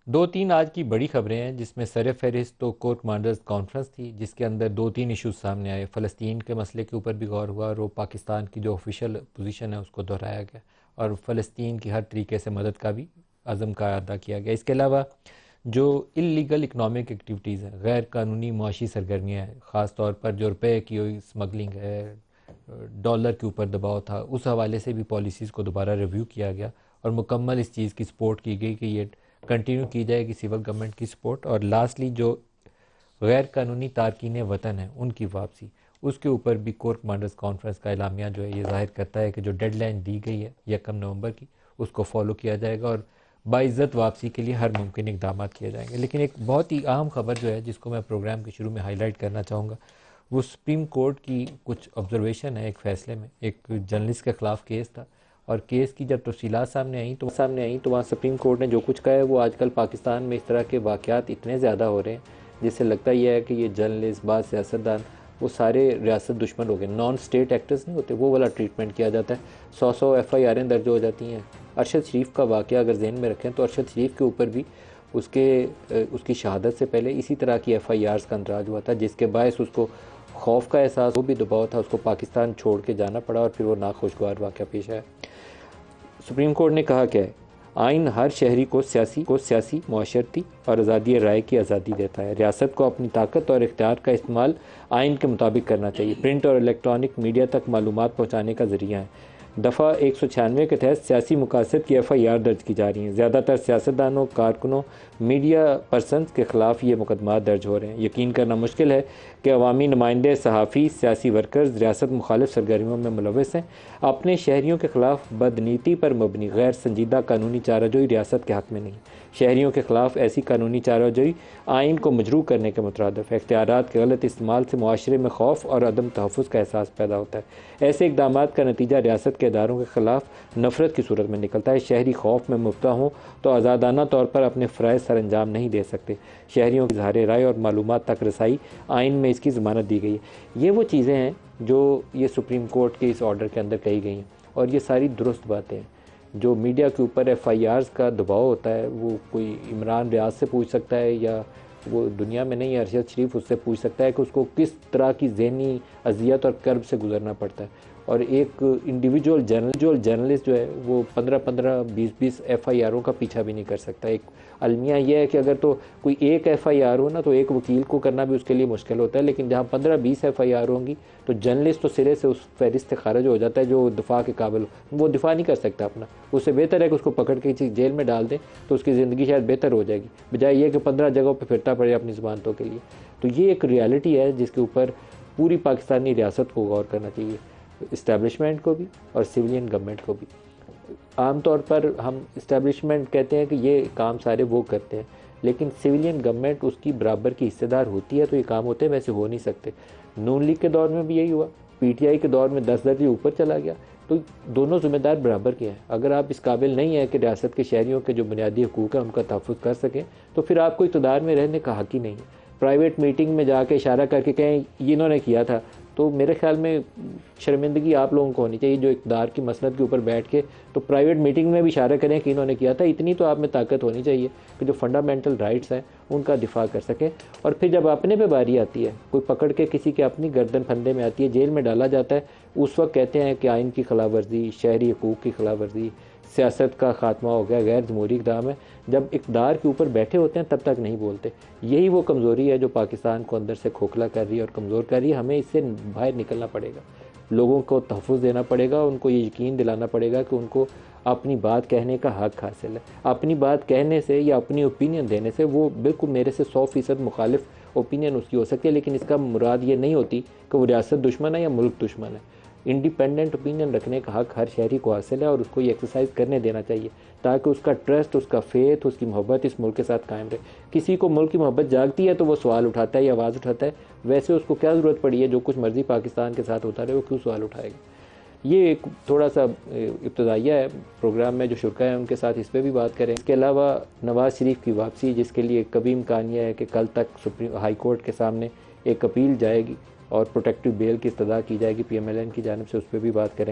दो तीन आज की बड़ी खबरें हैं जिसमें सरफहरिस्त तो कोर कमांडर्स कॉन्फ्रेंस थी जिसके अंदर दो तीन इश्यूज सामने आए। फ़लस्तीन के मसले के ऊपर भी गौर हुआ और वो पाकिस्तान की जो ऑफिशियल पोजीशन है उसको दोहराया गया और फ़लस्तीन की हर तरीके से मदद का भी अज़म का अदा किया गया। इसके अलावा जो इलीगल इकनॉमिक एक्टिविटीज़ हैं, गैर कानूनी मुआशी सरगर्मियाँ हैं, ख़ास तौर पर जो रुपये की हुई स्मगलिंग है, डॉलर के ऊपर दबाव था, उस हवाले से भी पॉलिसीज़ को दोबारा रिव्यू किया गया और मुकम्मल इस चीज़ की सपोर्ट की गई कि ये कंटिन्यू की जाएगी सिविल गवर्नमेंट की सपोर्ट। और लास्टली जो गैर कानूनी तारकीन वतन है उनकी वापसी, उसके ऊपर भी कोर कमांडर्स कॉन्फ्रेंस का एलामिया जो है ये जाहिर करता है कि जो डेडलाइन दी गई है 1 नवंबर की उसको फॉलो किया जाएगा और बाइज़्ज़त वापसी के लिए हर मुमकिन इकदाम किए जाएंगे। लेकिन एक बहुत ही अहम खबर जो है जिसको मैं प्रोग्राम के शुरू में हाईलाइट करना चाहूँगा वो सुप्रीम कोर्ट की कुछ ऑब्जर्वेशन है। एक फ़ैसले में एक जर्नलिस्ट के ख़िलाफ़ केस था और केस की जब तफसीलात सामने आई तो वहाँ सुप्रीम कोर्ट ने जो कुछ कहा है वो आजकल पाकिस्तान में इस तरह के वाक़यात इतने ज़्यादा हो रहे हैं जिससे लगता यह है कि ये जर्नलिस्ट, बाज़ सियासतदान, वो सारे रियासत दुश्मन हो गए। नॉन स्टेट एक्टर्स नहीं होते, वो वाला ट्रीटमेंट किया जाता है। 100 FIR दर्ज हो जाती हैं। अरशद शरीफ का वाक़या अगर जहन में रखें तो अरशद शरीफ के ऊपर भी उसकी शहादत से पहले इसी तरह की FIRs का अंदराज हुआ था जिसके बायस उसको खौफ का एहसास, वो भी दबाव था, उसको पाकिस्तान छोड़ के जाना पड़ा और फिर वो नाखुशगवार वाक़या पेश आया। सुप्रीम कोर्ट ने कहा क्या है, आइन हर शहरी को सियासी, मुआशरती और आज़ादी राय की आज़ादी देता है। रियासत को अपनी ताकत और इख्तियार का इस्तेमाल आइन के मुताबिक करना चाहिए। प्रिंट और इलेक्ट्रॉनिक मीडिया तक मालूमात पहुँचाने का ज़रिया है। दफ़ा 196 के तहत सियासी मुकासद की FIR दर्ज की जा रही हैं। ज़्यादातर सियासतदानों, कारकुनों, मीडिया पर्सनस के ख़िलाफ़ ये मुकदमा दर्ज हो रहे हैं। यकीन करना मुश्किल है कि अवामी नुमाइंदे, सहाफ़ी, सियासी वर्कर्स रियासत मुखालिफ सरगर्मियों में मुलविस हैं। अपने शहरियों के ख़िलाफ़ बदनीति पर मबनी गैर संजीदा कानूनी चाराजोई रियासत के हक़ में नहीं। शहरियों के ख़िलाफ़ ऐसी कानूनी चाराजोई आइन को मजरू करने के मुतरादिफ है। इख्तियारात के गलत इस्तेमाल से मुआशरे में खौफ और अदम तहफ़्फ़ुज़ का एहसास पैदा होता है। ऐसे इक़दाम का नतीजा रियासत के इदारों के ख़िलाफ़ नफ़रत की सूरत में निकलता है। शहरी खौफ में मुब्तला हों तो आज़ादाना तौर पर अपने फ़राइज़ सर अंजाम नहीं दे सकते। शहरियों की इज़हार राय और मालूमात तक रसाई, आइन में इसकी ज़मानत दी गई है। ये वो चीज़ें हैं जो ये सुप्रीम कोर्ट के इस ऑर्डर के अंदर कही गई हैं और ये सारी दुरुस्त बातें हैं। जो मीडिया के ऊपर FIRs का दबाव होता है वो कोई इमरान रियाज से पूछ सकता है या वो दुनिया में नहीं है अरशद शरीफ उससे पूछ सकता है कि उसको किस तरह की ज़हनी अजियत और कर्ब से गुजरना पड़ता है। और एक इंडिविजुअल जर्नलिस्ट जो है वो 15-15, 20-20 FIRों का पीछा भी नहीं कर सकता। एक अलमिया यह है कि अगर तो कोई एक FIR हो ना तो एक वकील को करना भी उसके लिए मुश्किल होता है, लेकिन जहाँ 15-20 FIR होंगी तो जर्नलिस्ट तो सिरे से उस फहरिस्त से खारिज हो जाता है। जो दिफा के काबिल हो वो दिफा नहीं कर सकता अपना। उससे बेहतर है कि उसको पकड़ के किसी जेल में डाल दें तो उसकी ज़िंदगी शायद बेहतर हो जाएगी, बजाय ये कि 15 जगहों पर फिरता पड़े अपनी ज़मानतों के लिए। तो ये एक रियलिटी है जिसके ऊपर पूरी पाकिस्तानी रियासत को गौर करना चाहिए, इस्टेब्लिशमेंट को भी और सिविलियन गवर्नमेंट को भी। आमतौर पर हम इस्टेब्लिशमेंट कहते हैं कि ये काम सारे वो करते हैं, लेकिन सिविलियन गवर्नमेंट उसकी बराबर की हिस्सेदार होती है तो ये काम होते हैं, वैसे हो नहीं सकते। नून लीग के दौर में भी यही हुआ, PTI के दौर में 10 दर्जे ऊपर चला गया। तो दोनों जिम्मेदार बराबर के हैं। अगर आप इस काबिल नहीं हैं कि रियासत के शहरियों के जो बुनियादी हकूक़ हैं उनका तहफ़्फ़ुज़ कर सकें तो फिर आपको इक़्तिदार में रहने का हक़ ही नहीं है। प्राइवेट मीटिंग में जाके इशारा करके कहें ये इन्होंने किया था, तो मेरे ख्याल में शर्मिंदगी आप लोगों को होनी चाहिए जो इक़्तिदार की मसनद के ऊपर बैठ के तो प्राइवेट मीटिंग में भी इशारा करें कि इन्होंने किया था। इतनी तो आप में ताकत होनी चाहिए कि जो फंडामेंटल राइट्स हैं उनका दिफा कर सकें। और फिर जब अपने पे बारी आती है, कोई पकड़ के किसी के अपनी गर्दन फंदे में आती है, जेल में डाला जाता है, उस वक्त कहते हैं कि आइन की खिलाफ वर्जी, शहरी हकूक़ की खिलाफ वर्जी, सियासत का खात्मा हो गया, गैर जमहूरी इक़दाम है। जब इक़्तिदार के ऊपर बैठे होते हैं तब तक नहीं बोलते। यही वो कमज़ोरी है जो पाकिस्तान को अंदर से खोखला कर रही है और कमज़ोर कर रही है। हमें इससे बाहर निकलना पड़ेगा, लोगों को तहफ़्फ़ुज़ देना पड़ेगा, उनको ये यकीन दिलाना पड़ेगा कि उनको अपनी बात कहने का हक़ हासिल है। अपनी बात कहने से या अपनी ओपिनियन देने से वो बिल्कुल मेरे से 100% मुखालिफ ओपिनियन उसकी हो सकती है, लेकिन इसका मुराद ये नहीं होती कि वो रियासत दुश्मन है या मुल्क दुश्मन है। इंडिपेंडेंट ओपिनियन रखने का हक़ हर शहरी को हासिल है और उसको ये एक्सरसाइज करने देना चाहिए ताकि उसका ट्रस्ट, उसका फेथ, उसकी मोहब्बत इस मुल्क के साथ कायम रहे। किसी को मुल्क की मोहब्बत जागती है तो वो सवाल उठाता है या आवाज़ उठाता है, वैसे उसको क्या ज़रूरत पड़ी है जो कुछ मर्ज़ी पाकिस्तान के साथ होता रहे वो क्यों सवाल उठाएगा। ये एक थोड़ा सा इब्तदाइया है प्रोग्राम में, जो शुरा है उनके साथ इस पर भी बात करें। इसके अलावा नवाज़ शरीफ की वापसी, जिसके लिए कभी इम्कान यह है कि कल तक सुप्रीम हाई कोर्ट के सामने एक अपील जाएगी और प्रोटेक्टिव बेल की इस्तदा की जाएगी PMLN की जानिब से, उस पर भी बात करेंगे।